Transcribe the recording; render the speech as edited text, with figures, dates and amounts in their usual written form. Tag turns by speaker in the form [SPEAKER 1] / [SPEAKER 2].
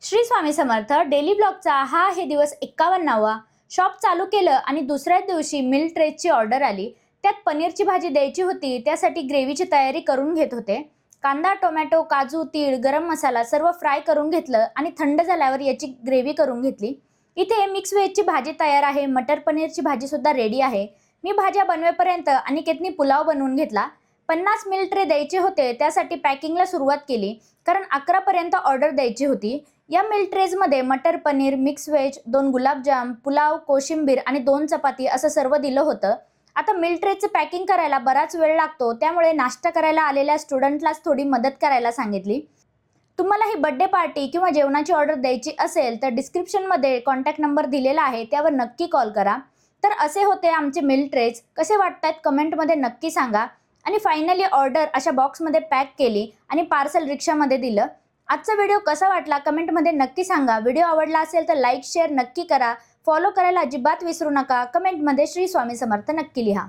[SPEAKER 1] Shri Swami Samarth daily ब्लॉगचा हा आहे दिवस 51वा। शॉप चालू केलं आणि दुसऱ्याच दिवशी मिल ट्रेची ऑर्डर आली। त्यात पनीरची भाजी द्यायची होती, त्यासाठी ग्रेव्हीची तयारी करून घेत होते। कांदा, टोमॅटो, काजू, तीळ, गरम मसाला सर्व फ्राय करून घेतलं आणि थंड झाल्यावर याची ग्रेव्ही करून घेतली। इथे मिक्स व्हेजची भाजी तयार आहे, मटर पनीरची भाजी सुद्धा रेडी आहे। मी भाज्या बनवेपर्यंत अनिकेतनी पुलाव बनवून घेतला। 50 मिल ट्रे द्यायचे होते, त्यासाठी पॅकिंगला सुरुवात केली, कारण 11 पर्यंत ऑर्डर द्यायची होती। या मिल ट्रेजमध्ये मटर पनीर, मिक्स व्हेज, 2 गुलाबजाम, पुलाव, कोशिंबीर आणि 2 चपाती असं सर्व दिलं होतं। आता मिल ट्रेचं पॅकिंग करायला बराच वेळ लागतो, त्यामुळे नाश्ता करायला आलेल्या स्टुडंटलाच थोडी मदत करायला सांगितली। तुम्हाला ही बर्थडे पार्टी किंवा जेवणाची ऑर्डर द्यायची असेल तर डिस्क्रिप्शनमध्ये कॉन्टॅक्ट नंबर दिलेला आहे, त्यावर नक्की कॉल करा। तर असे होते आमचे मिल ट्रेज। कसे वाटतात कमेंटमध्ये नक्की सांगा। आणि फायनली ऑर्डर अशा बॉक्समध्ये पॅक केली आणि पार्सल रिक्षामध्ये दिलं। आजचा व्हिडिओ कसा वाटला कमेंटमध्ये नक्की सांगा। व्हिडिओ आवडला असेल तर लाईक शेअर नक्की करा। फॉलो करायला अजिबात विसरू नका। कमेंटमध्ये श्री स्वामी समर्थ नक्की लिहा।